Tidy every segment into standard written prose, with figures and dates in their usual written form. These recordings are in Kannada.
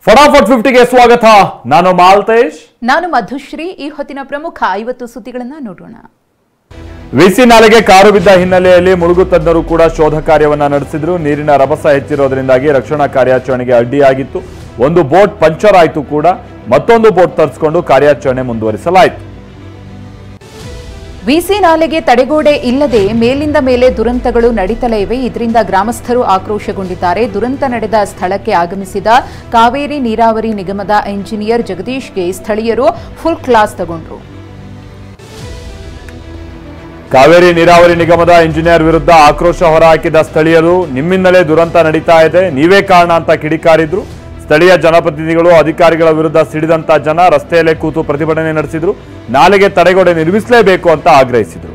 ಫಟಾಫಟ್ 50ಗೆ ಸ್ವಾಗತ. ನಾನು ಮಾಲ್ತೇಶ್, ನಾನು ಮಧುಶ್ರೀ. ಈ ಹೊತ್ತಿನ ಪ್ರಮುಖ 50 ಸುದ್ದಿಗಳನ್ನು ನೋಡೋಣ. ವಿಸಿ ನಾಲೆಗೆ ಕಾರು ಬಿದ್ದ ಹಿನ್ನೆಲೆಯಲ್ಲಿ ಮುಳುಗು ತಜ್ಞರು ಕೂಡ ಶೋಧ ಕಾರ್ಯವನ್ನ ನಡೆಸಿದ್ರು. ನೀರಿನ ರಭಸ ಹೆಚ್ಚಿರೋದ್ರಿಂದಾಗಿ ರಕ್ಷಣಾ ಕಾರ್ಯಾಚರಣೆಗೆ ಅಡ್ಡಿಯಾಗಿತ್ತು. ಒಂದು ಬೋಟ್ ಪಂಚರ್ ಆಯಿತು ಕೂಡ. ಮತ್ತೊಂದು ಬೋಟ್ ತರಿಸಿಕೊಂಡು ಕಾರ್ಯಾಚರಣೆ ಮುಂದುವರಿಸಲಾಯಿತು. ವಿಸಿ ನಾಲೆಗೆ ತಡೆಗೋಡೆ ಇಲ್ಲದೆ ಮೇಲಿಂದ ಮೇಲೆ ದುರಂತಗಳು ನಡೀತಲೇ ಇವೆ. ಇದರಿಂದ ಗ್ರಾಮಸ್ಥರು ಆಕ್ರೋಶಗೊಂಡಿದ್ದಾರೆ. ದುರಂತ ನಡೆದ ಸ್ಥಳಕ್ಕೆ ಆಗಮಿಸಿದ ಕಾವೇರಿ ನೀರಾವರಿ ನಿಗಮದ ಇಂಜಿನಿಯರ್ ಜಗದೀಶ್ಗೆ ಸ್ಥಳೀಯರು ಫುಲ್ ಕ್ಲಾಸ್ ತಗೊಂಡ್ರು. ಕಾವೇರಿ ನೀರಾವರಿ ನಿಗಮದ ಇಂಜಿನಿಯರ್ ವಿರುದ್ಧ ಆಕ್ರೋಶ ಹೊರಹಾಕಿದ ಸ್ಥಳೀಯರು, ನಿಮ್ಮಿಂದಲೇ ದುರಂತ ನಡೀತಾ ಇದೆ, ನೀವೇ ಕಾರಣ ಅಂತ ಕಿಡಿಕಾರಿದ್ರು. ಸ್ಥಳೀಯ ಜನಪ್ರತಿನಿಧಿಗಳು, ಅಧಿಕಾರಿಗಳ ವಿರುದ್ಧ ಸಿಡಿದಂತ ಜನ ರಸ್ತೆಯಲ್ಲೇ ಕೂತು ಪ್ರತಿಭಟನೆ ನಡೆಸಿದ್ರು. ನಾಲೆಗೆ ತಡೆಗೋಡೆ ನಿರ್ಮಿಸಲೇಬೇಕು ಅಂತ ಆಗ್ರಹಿಸಿದರು.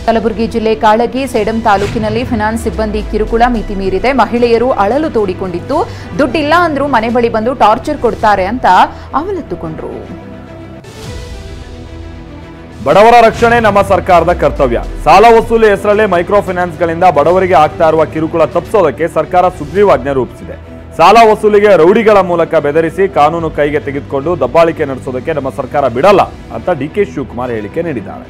ಕಲಬುರಗಿ ಜಿಲ್ಲೆ ಕಾಳಗಿ ಸೇಡಂ ತಾಲೂಕಿನಲ್ಲಿ ಫೈನಾನ್ಸ್ ಸಿಬ್ಬಂದಿ ಕಿರುಕುಳ ಮಿತಿ ಮೀರಿದೆ. ಮಹಿಳೆಯರು ಅಳಲು ತೋಡಿಕೊಂಡಿದ್ದು, ದುಡ್ಡಿಲ್ಲ ಅಂದ್ರೂ ಮನೆ ಬಳಿ ಬಂದು ಟಾರ್ಚರ್ ಕೊಡ್ತಾರೆ ಅಂತ ಅವಲತ್ತುಕೊಂಡ್ರು. ಬಡವರ ರಕ್ಷಣೆ ನಮ್ಮ ಸರ್ಕಾರದ ಕರ್ತವ್ಯ. ಸಾಲ ವಸೂಲಿ ಹೆಸರಲ್ಲೇ ಮೈಕ್ರೋ ಫೈನಾನ್ಸ್ಗಳಿಂದ ಬಡವರಿಗೆ ಆಗ್ತಾ ಇರುವ ಕಿರುಕುಳ ತಪ್ಪಿಸೋದಕ್ಕೆ ಸರ್ಕಾರ ಸುಗ್ರೀವಾಜ್ಞೆ ರೂಪಿಸಿದೆ. ಸಾಲ ವಸೂಲಿಗೆ ರೌಡಿಗಳ ಮೂಲಕ ಬೆದರಿಸಿ ಕಾನೂನು ಕೈಗೆ ತೆಗೆದುಕೊಂಡು ದಬ್ಬಾಳಿಕೆ ನಡೆಸೋದಕ್ಕೆ ನಮ್ಮ ಸರ್ಕಾರ ಬಿಡಲ್ಲ ಅಂತ ಡಿಕೆ ಶಿವಕುಮಾರ್ ಹೇಳಿಕೆ ನೀಡಿದ್ದಾರೆ.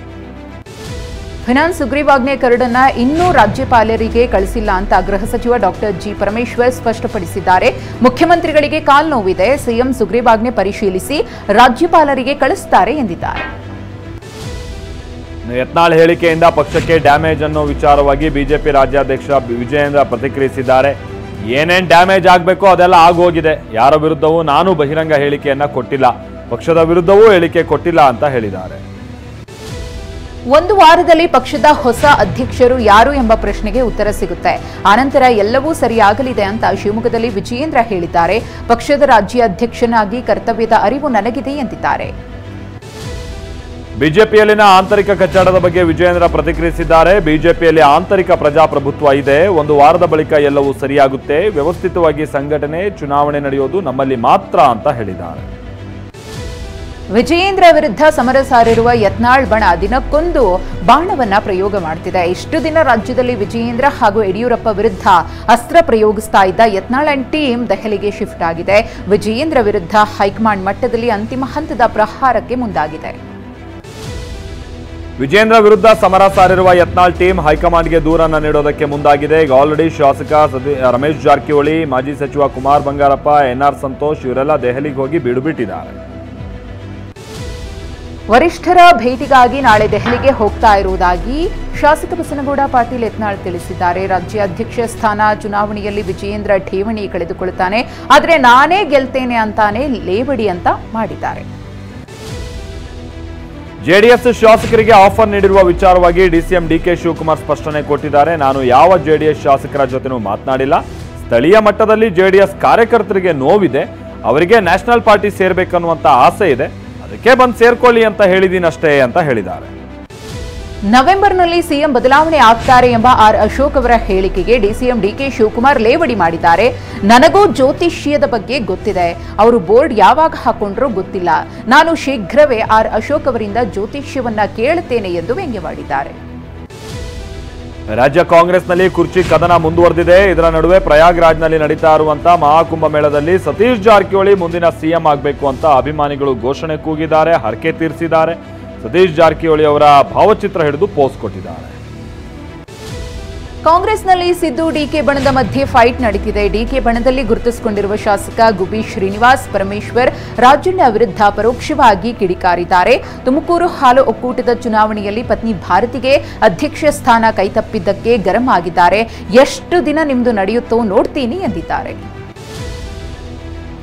ಫೈನಾನ್ಸ್ ಸುಗ್ರೀವಾಜ್ಞೆ ಕರಡನ್ನ ಇನ್ನೂ ರಾಜ್ಯಪಾಲರಿಗೆ ಕಳಿಸಿಲ್ಲ ಅಂತ ಗೃಹ ಸಚಿವ ಡಾಕ್ಟರ್ ಜಿ ಪರಮೇಶ್ವರ್ ಸ್ಪಷ್ಟಪಡಿಸಿದ್ದಾರೆ. ಮುಖ್ಯಮಂತ್ರಿಗಳಿಗೆ ಕಾಲ್ ನೋವಿದೆ, ಸಿಎಂ ಸುಗ್ರೀವಾಜ್ಞೆ ಪರಿಶೀಲಿಸಿ ರಾಜ್ಯಪಾಲರಿಗೆ ಕಳಿಸುತ್ತಾರೆ ಎಂದಿದ್ದಾರೆ. ಯತ್ನಾಳ್ ಹೇಳಿಕೆಯಿಂದ ಪಕ್ಷಕ್ಕೆ ಡ್ಯಾಮೇಜ್ ಅನ್ನೋ ವಿಚಾರವಾಗಿ ಬಿಜೆಪಿ ರಾಜ್ಯಾಧ್ಯಕ್ಷ ವಿಜಯೇಂದ್ರ ಪ್ರತಿಕ್ರಿಯಿಸಿದ್ದಾರೆ. ಏನೇನ್ ಡ್ಯಾಮೇಜ್ ಆಗಬೇಕೋ ಅದೆಲ್ಲ ಆಗೋಗಿದೆ. ಯಾರ ವಿರುದ್ಧವೂ ನಾನು ಬಹಿರಂಗ ಹೇಳಿಕೆಯನ್ನ ಕೊಟ್ಟಿಲ್ಲ, ಪಕ್ಷದ ವಿರುದ್ಧವೂ ಹೇಳಿಕೆ ಕೊಟ್ಟಿಲ್ಲ ಅಂತ ಹೇಳಿದ್ದಾರೆ. ಒಂದು ವಾರದಲ್ಲಿ ಪಕ್ಷದ ಹೊಸ ಅಧ್ಯಕ್ಷರು ಯಾರು ಎಂಬ ಪ್ರಶ್ನೆಗೆ ಉತ್ತರ ಸಿಗುತ್ತೆ. ಆನಂತರ ಎಲ್ಲವೂ ಸರಿಯಾಗಲಿದೆ ಅಂತ ಶಿವಮೊಗ್ಗದಲ್ಲಿ ವಿಜಯೇಂದ್ರ ಹೇಳಿದ್ದಾರೆ. ಪಕ್ಷದ ರಾಜ್ಯಾಧ್ಯಕ್ಷನಾಗಿ ಕರ್ತವ್ಯದ ಅರಿವು ನನಗಿದೆ ಎಂದಿದ್ದಾರೆ. ಬಿಜೆಪಿಯಲ್ಲಿನ ಆಂತರಿಕ ಕಚ್ಚಾಟದ ಬಗ್ಗೆ ವಿಜಯೇಂದ್ರ ಪ್ರತಿಕ್ರಿಯಿಸಿದ್ದಾರೆ. ಬಿಜೆಪಿಯಲ್ಲಿ ಆಂತರಿಕ ಪ್ರಜಾಪ್ರಭುತ್ವ ಇದೆ. ಒಂದು ವಾರದ ಬಳಿಕ ಎಲ್ಲವೂ ಸರಿಯಾಗುತ್ತೆ. ವ್ಯವಸ್ಥಿತವಾಗಿ ಸಂಘಟನೆ, ಚುನಾವಣೆ ನಡೆಯೋದು ನಮ್ಮಲ್ಲಿ ಮಾತ್ರ ಅಂತ ಹೇಳಿದ್ದಾರೆ. ವಿಜಯೇಂದ್ರ ವಿರುದ್ಧ ಸಮರ ಸಾರಿರುವ ಯತ್ನಾಳ್ ಬಣ ದಿನಕ್ಕೊಂದು ಬಾಣವನ್ನ ಪ್ರಯೋಗ ಮಾಡ್ತಿದೆ. ಇಷ್ಟು ದಿನ ರಾಜ್ಯದಲ್ಲಿ ವಿಜಯೇಂದ್ರ ಹಾಗೂ ಯಡಿಯೂರಪ್ಪ ವಿರುದ್ಧ ಅಸ್ತ್ರ ಪ್ರಯೋಗಿಸ್ತಾ ಇದ್ದ ಯತ್ನಾಳ್ ಅಂಡ್ ಟೀಮ್ ದೆಹಲಿಗೆ ಶಿಫ್ಟ್ ಆಗಿದೆ. ವಿಜಯೇಂದ್ರ ವಿರುದ್ಧ ಹೈಕಮಾಂಡ್ ಮಟ್ಟದಲ್ಲಿ ಅಂತಿಮ ಹಂತದ ಪ್ರಹಾರಕ್ಕೆ ಮುಂದಾಗಿದೆ. ವಿಜೇಂದ್ರ ವಿರುದ್ಧ ಸಮರ ಸಾರಿರುವ ಯತ್ನಾಳ್ ಟೀಮ್ ಹೈಕಮಾಂಡ್ಗೆ ದೂರನ್ನ ನೀಡೋದಕ್ಕೆ ಮುಂದಾಗಿದೆ. ಈಗ ಆಲ್ರೆಡಿ ಶಾಸಕ ರಮೇಶ್ ಜಾರಕಿಹೊಳಿ, ಮಾಜಿ ಸಚಿವ ಕುಮಾರ್ ಬಂಗಾರಪ್ಪ, ಎನ್ಆರ್ ಸಂತೋಷ್ ಇವರೆಲ್ಲ ದೆಹಲಿಗೆ ಹೋಗಿ ಬೀಡು ಬಿಟ್ಟಿದ್ದಾರೆ. ವರಿಷ್ಠರ ಭೇಟಿಗಾಗಿ ನಾಳೆ ದೆಹಲಿಗೆ ಹೋಗ್ತಾ ಇರುವುದಾಗಿ ಶಾಸಕ ಬಸನಗೌಡ ಪಾಟೀಲ್ ಯತ್ನಾಳ್ ತಿಳಿಸಿದ್ದಾರೆ. ರಾಜ್ಯಾಧ್ಯಕ್ಷ ಸ್ಥಾನ ಚುನಾವಣೆಯಲ್ಲಿ ವಿಜಯೇಂದ್ರ ಠೇವಣಿ ಕಳೆದುಕೊಳ್ಳುತ್ತಾನೆ, ಆದರೆ ನಾನೇ ಗೆಲ್ತೇನೆ ಅಂತಾನೆ ಲೇವಡಿ ಅಂತ ಮಾಡಿದ್ದಾರೆ. ಜೆಡಿಎಸ್ ಶಾಸಕರಿಗೆ ಆಫರ್ ನೀಡಿರುವ ವಿಚಾರವಾಗಿ ಡಿಸಿಎಂ ಡಿಕೆ ಶಿವಕುಮಾರ್ ಸ್ಪಷ್ಟನೆ ಕೊಟ್ಟಿದ್ದಾರೆ. ನಾನು ಯಾವ ಜೆಡಿಎಸ್ ಶಾಸಕರ ಜೊತೆನೂ ಮಾತನಾಡಿಲ್ಲ. ಸ್ಥಳೀಯ ಮಟ್ಟದಲ್ಲಿ ಜೆಡಿಎಸ್ ಕಾರ್ಯಕರ್ತರಿಗೆ ನೋವಿದೆ, ಅವರಿಗೆ ನ್ಯಾಷನಲ್ ಪಾರ್ಟಿ ಸೇರ್ಬೇಕನ್ನುವಂತ ಆಸೆ ಇದೆ, ಅದಕ್ಕೆ ಬಂದು ಸೇರ್ಕೊಳ್ಳಿ ಅಂತ ಹೇಳಿದೀನಷ್ಟೇ ಅಂತ ಹೇಳಿದ್ದಾರೆ. ನವೆಂಬರ್ನಲ್ಲಿ ಸಿಎಂ ಬದಲಾವಣೆ ಆಗ್ತಾರೆ ಎಂಬ ಆರ್ ಅಶೋಕ್ ಅವರ ಹೇಳಿಕೆಗೆ ಡಿಸಿಎಂ ಡಿಕೆ ಶಿವಕುಮಾರ್ ಲೇವಡಿ ಮಾಡಿದ್ದಾರೆ. ನನಗೂ ಜ್ಯೋತಿಷ್ಯದ ಬಗ್ಗೆ ಗೊತ್ತಿದೆ, ಅವರು ಬೋರ್ಡ್ ಯಾವಾಗ ಹಾಕೊಂಡ್ರೋ ಗೊತ್ತಿಲ್ಲ, ನಾನು ಶೀಘ್ರವೇ ಆರ್ ಅಶೋಕ್ ಅವರಿಂದ ಜ್ಯೋತಿಷ್ಯವನ್ನ ಕೇಳುತ್ತೇನೆ ಎಂದು ವ್ಯಂಗ್ಯವಾಡಿದ್ದಾರೆ. ರಾಜ್ಯ ಕಾಂಗ್ರೆಸ್ನಲ್ಲಿ ಕುರ್ಚಿ ಕದನ ಮುಂದುವರೆದಿದೆ. ಇದರ ನಡುವೆ ಪ್ರಯಾಗ್ರಾಜ್ನಲ್ಲಿ ನಡೀತಾ ಇರುವಂತಹ ಮಹಾಕುಂಭ ಮೇಳದಲ್ಲಿ ಸತೀಶ್ ಜಾರಕಿಹೊಳಿ ಮುಂದಿನ ಸಿಎಂ ಆಗಬೇಕು ಅಂತ ಅಭಿಮಾನಿಗಳು ಘೋಷಣೆ ಕೂಗಿದ್ದಾರೆ, ಹರಕೆ ತೀರಿಸಿದ್ದಾರೆ. ಸತೀಶ್ ಜಾರಕಿಹೊಳಿ ಅವರ ಭಾವಚಿತ್ರ ಹಿಡಿದು ಪೋಸ್ ಕೊಟ್ಟಿದ್ದಾರೆ. ಕಾಂಗ್ರೆಸ್ನಲ್ಲಿ ಸಿದ್ದು ಡಿಕೆ ಬಣದ ಮಧ್ಯೆ ಫೈಟ್ ನಡೀತಿದೆ. ಡಿಕೆ ಬಣದಲ್ಲಿ ಗುರುತಿಸಿಕೊಂಡಿರುವ ಶಾಸಕ ಗುಬಿ ಶ್ರೀನಿವಾಸ್ ಪರಮೇಶ್ವರ್ ರಾಜಣ್ಣ ವಿರುದ್ಧ ಪರೋಕ್ಷವಾಗಿ ಕಿಡಿಕಾರಿದ್ದಾರೆ. ತುಮಕೂರು ಹಾಲು ಒಕ್ಕೂಟದ ಚುನಾವಣೆಯಲ್ಲಿ ಪತ್ನಿ ಭಾರತಿಗೆ ಅಧ್ಯಕ್ಷ ಸ್ಥಾನ ಕೈತಪ್ಪಿದ್ದಕ್ಕೆ ಗರಂ ಆಗಿದ್ದಾರೆ. ಎಷ್ಟು ದಿನ ನಿಮ್ದು ನಡೆಯುತ್ತೋ ನೋಡ್ತೀನಿ ಎಂದಿದ್ದಾರೆ.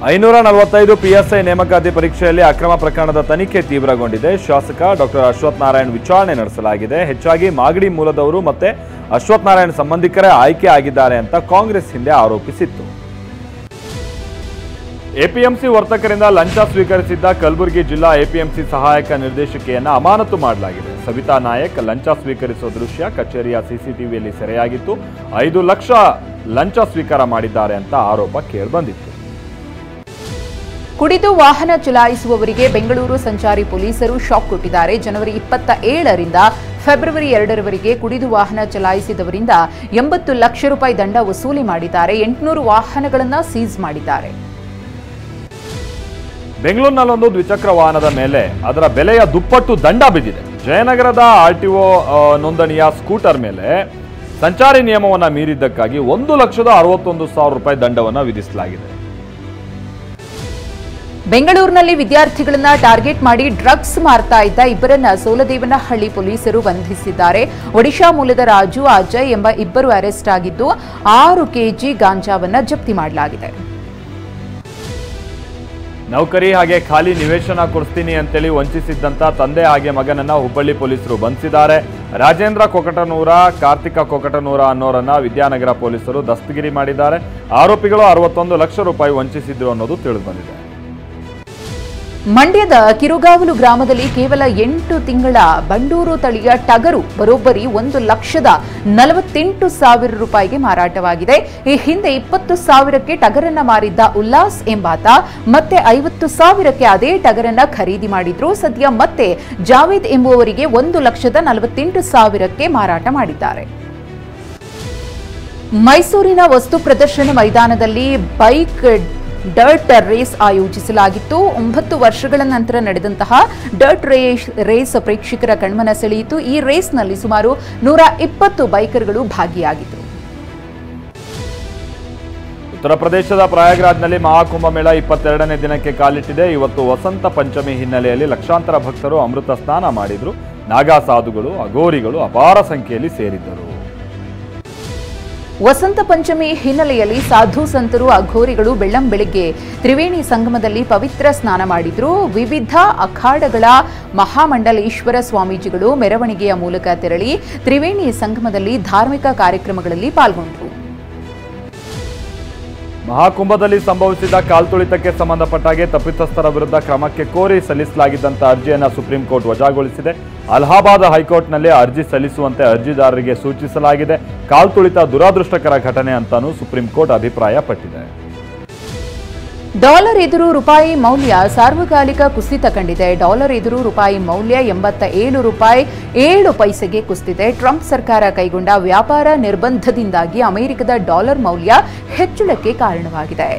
545 ಪಿಎಸ್ಐ ನೇಮಕಾತಿ ಪರೀಕ್ಷೆಯಲ್ಲಿ ಅಕ್ರಮ ಪ್ರಕರಣದ ತನಿಖೆ ತೀವ್ರಗೊಂಡಿದೆ. ಶಾಸಕ ಡಾಕ್ಟರ್ ಅಶ್ವಥ್ ನಾರಾಯಣ್ ವಿಚಾರಣೆ ನಡೆಸಲಾಗಿದೆ. ಹೆಚ್ಚಾಗಿ ಮಾಗಡಿ ಮೂಲದವರು ಮತ್ತೆ ಅಶ್ವಥ್ ನಾರಾಯಣ್ ಸಂಬಂಧಿಕರೇ ಆಯ್ಕೆ ಆಗಿದ್ದಾರೆ ಅಂತ ಕಾಂಗ್ರೆಸ್ ಹಿಂದೆ ಆರೋಪಿಸಿತ್ತು. ಎಪಿಎಂಸಿ ವರ್ತಕರಿಂದ ಲಂಚ ಸ್ವೀಕರಿಸಿದ್ದ ಕಲಬುರಗಿ ಜಿಲ್ಲಾ ಎಪಿಎಂಸಿ ಸಹಾಯಕ ನಿರ್ದೇಶಕಿಯನ್ನ ಅಮಾನತು ಮಾಡಲಾಗಿದೆ. ಸವಿತಾ ನಾಯಕ್ ಲಂಚ ಸ್ವೀಕರಿಸುವ ದೃಶ್ಯ ಕಚೇರಿಯ ಸಿಸಿಟಿವಿಯಲ್ಲಿ ಸೆರೆಯಾಗಿತ್ತು. 5 ಲಕ್ಷ ಲಂಚ ಸ್ವೀಕಾರ ಮಾಡಿದ್ದಾರೆ ಅಂತ ಆರೋಪ ಕೇಳಿಬಂದಿತ್ತು. ಕುಡಿದು ವಾಹನ ಚಲಾಯಿಸುವವರಿಗೆ ಬೆಂಗಳೂರು ಸಂಚಾರಿ ಪೊಲೀಸರು ಶಾಕ್ ಕೊಟ್ಟಿದ್ದಾರೆ. ಜನವರಿ 27ರಿಂದ ಫೆಬ್ರವರಿ 2ರವರೆಗೆ ಕುಡಿದು ವಾಹನ ಚಲಾಯಿಸಿದವರಿಂದ 80 ಲಕ್ಷ ರೂಪಾಯಿ ದಂಡ ವಸೂಲಿ ಮಾಡಿದ್ದಾರೆ. 800 ವಾಹನಗಳನ್ನು ಸೀಸ್ ಮಾಡಿದ್ದಾರೆ. ಬೆಂಗಳೂರಿನಲ್ಲೊಂದು ದ್ವಿಚಕ್ರ ವಾಹನದ ಮೇಲೆ ಅದರ ಬೆಲೆಯ ದುಪ್ಪಟ್ಟು ದಂಡ ಬಿದ್ದಿದೆ. ಜಯನಗರದ ಆರ್ಟಿಒ ನೋಂದಣಿಯ ಸ್ಕೂಟರ್ ಮೇಲೆ ಸಂಚಾರಿ ನಿಯಮವನ್ನು ಮೀರಿದ್ದಕ್ಕಾಗಿ 1,61,000 ರೂಪಾಯಿ ದಂಡವನ್ನು ವಿಧಿಸಲಾಗಿದೆ. ಬೆಂಗಳೂರಿನಲ್ಲಿ ವಿದ್ಯಾರ್ಥಿಗಳನ್ನ ಟಾರ್ಗೆಟ್ ಮಾಡಿ ಡ್ರಗ್ಸ್ ಮಾರ್ತಾ ಇದ್ದ ಇಬ್ಬರನ್ನ ಸೋಲದೇವನಹಳ್ಳಿ ಪೊಲೀಸರು ಬಂಧಿಸಿದ್ದಾರೆ. ಒಡಿಶಾ ಮೂಲದ ರಾಜು, ಅಜಯ್ ಎಂಬ ಇಬ್ಬರು ಅರೆಸ್ಟ್ ಆಗಿದ್ದು 6 ಕೆಜಿ ಗಾಂಜಾವನ್ನ ಜಪ್ತಿ ಮಾಡಲಾಗಿದೆ. ನೌಕರಿ ಹಾಗೆ ಖಾಲಿ ನಿವೇಶನ ಕೊಡಿಸ್ತೀನಿ ಅಂತೇಳಿ ವಂಚಿಸಿದ್ದಂತ ತಂದೆ ಹಾಗೆ ಮಗನನ್ನ ಹುಬ್ಬಳ್ಳಿ ಪೊಲೀಸರು ಬಂಧಿಸಿದ್ದಾರೆ. ರಾಜೇಂದ್ರ ಕೊಕಟನೂರ, ಕಾರ್ತಿಕ ಕೊಕಟನೂರ ಅನ್ನೋರನ್ನ ವಿದ್ಯಾನಗರ ಪೊಲೀಸರು ದಸ್ತಗಿರಿ ಮಾಡಿದ್ದಾರೆ. ಆರೋಪಿಗಳು 61 ಲಕ್ಷ ರೂಪಾಯಿ ವಂಚಿಸಿದ್ರು ಅನ್ನೋದು ತಿಳಿದುಬಂದಿದೆ. ಮಂಡ್ಯದ ಕಿರುಗಾವಲು ಗ್ರಾಮದಲ್ಲಿ ಕೇವಲ 8 ತಿಂಗಳ ಬಂಡೂರು ತಳಿಯ ಟಗರು ಬರೋಬ್ಬರಿ 1,48,000 ರೂಪಾಯಿಗೆ ಮಾರಾಟವಾಗಿದೆ. ಈ ಹಿಂದೆ 20,000ಕ್ಕೆ ಟಗರನ್ನ ಮಾರಿದ್ದ ಉಲ್ಲಾಸ್ ಎಂಬಾತ ಮತ್ತೆ 50,000ಕ್ಕೆ ಅದೇ ಟಗರನ್ನ ಖರೀದಿ ಮಾಡಿದ್ರು. ಸದ್ಯ ಮತ್ತೆ ಜಾವೇದ್ ಎಂಬುವವರಿಗೆ 1,48,000ಕ್ಕೆ ಮಾರಾಟ ಮಾಡಿದ್ದಾರೆ. ಮೈಸೂರಿನ ವಸ್ತು ಪ್ರದರ್ಶನ ಮೈದಾನದಲ್ಲಿ ಬೈಕ್ ಡರ್ಟ್ ರೇಸ್ ಆಯೋಜಿಸಲಾಗಿತ್ತು. 9 ವರ್ಷಗಳ ನಂತರ ನಡೆದಂತಹ ಡರ್ಟ್ ರೇಸ್ ಪ್ರೇಕ್ಷಕರ ಕಣ್ಮನ ಸೆಳೆಯಿತು. ಈ ರೇಸ್ನಲ್ಲಿ ಸುಮಾರು 120 ಬೈಕರ್ಗಳು ಭಾಗಿಯಾಗಿದ್ದರು. ಉತ್ತರ ಪ್ರದೇಶದ ಪ್ರಯಾಗ್ರಾಜ್ನಲ್ಲಿ ಮಹಾಕುಂಭಮೇಳ 22ನೇ ದಿನಕ್ಕೆ ಕಾಲಿಟ್ಟಿದೆ. ಇವತ್ತು ವಸಂತ ಪಂಚಮಿ ಹಿನ್ನೆಲೆಯಲ್ಲಿ ಲಕ್ಷಾಂತರ ಭಕ್ತರು ಅಮೃತ ಸ್ನಾನ ಮಾಡಿದ್ರು. ನಾಗಾ ಸಾಧುಗಳು, ಅಘೋರಿಗಳು ಅಪಾರ ಸಂಖ್ಯೆಯಲ್ಲಿ ಸೇರಿದ್ದರು. ವಸಂತ ಪಂಚಮಿ ಹಿನ್ನೆಲೆಯಲ್ಲಿ ಸಾಧು ಸಂತರು, ಅಘೋರಿಗಳು ಬೆಳ್ಳಂಬೆಳಗ್ಗೆ ತ್ರಿವೇಣಿ ಸಂಗಮದಲ್ಲಿ ಪವಿತ್ರ ಸ್ನಾನ ಮಾಡಿದ್ರು. ವಿವಿಧ ಅಖಾಡಗಳ ಮಹಾಮಂಡಲೇಶ್ವರ ಸ್ವಾಮೀಜಿಗಳು ಮೆರವಣಿಗೆಯ ಮೂಲಕ ತೆರಳಿ ತ್ರಿವೇಣಿ ಸಂಗಮದಲ್ಲಿ ಧಾರ್ಮಿಕ ಕಾರ್ಯಕ್ರಮಗಳಲ್ಲಿ ಪಾಲ್ಗೊಂಡರು. ಮಹಾಕುಂಭದಲ್ಲಿ ಸಂಭವಿಸಿದ ಕಾಲ್ತುಳಿತಕ್ಕೆ ಸಂಬಂಧಪಟ್ಟಾಗೆ ತಪ್ಪಿತಸ್ಥರ ವಿರುದ್ಧ ಕ್ರಮಕ್ಕೆ ಕೋರಿ ಸಲ್ಲಿಸಲಾಗಿದ್ದಂಥ ಅರ್ಜಿಯನ್ನು ಸುಪ್ರೀಂ ಕೋರ್ಟ್ ವಜಾಗೊಳಿಸಿದೆ. ಅಲಹಾಬಾದ್ ಹೈಕೋರ್ಟ್ನಲ್ಲಿ ಅರ್ಜಿ ಸಲ್ಲಿಸುವಂತೆ ಅರ್ಜಿದಾರರಿಗೆ ಸೂಚಿಸಲಾಗಿದೆ. ಕಾಲ್ತುಳಿತ ದುರಾದೃಷ್ಟಕರ ಘಟನೆ ಅಂತಾನೂ ಸುಪ್ರೀಂ ಕೋರ್ಟ್ ಅಭಿಪ್ರಾಯಪಟ್ಟಿದೆ. ಡಾಲರ್ ಎದುರು ರೂಪಾಯಿ ಮೌಲ್ಯ ಸಾರ್ವಕಾಲಿಕ ಕುಸಿತ ಕಂಡಿದೆ. ಡಾಲರ್ ಎದುರು ರೂಪಾಯಿ ಮೌಲ್ಯ 87 ರೂಪಾಯಿ 7 ಪೈಸೆಗೆ ಕುಸಿದಿದೆ. ಟ್ರಂಪ್ ಸರ್ಕಾರ ಕೈಗೊಂಡ ವ್ಯಾಪಾರ ನಿರ್ಬಂಧದಿಂದಾಗಿ ಅಮೆರಿಕದ ಡಾಲರ್ ಮೌಲ್ಯ ಹೆಚ್ಚಳಕ್ಕೆ ಕಾರಣವಾಗಿದೆ.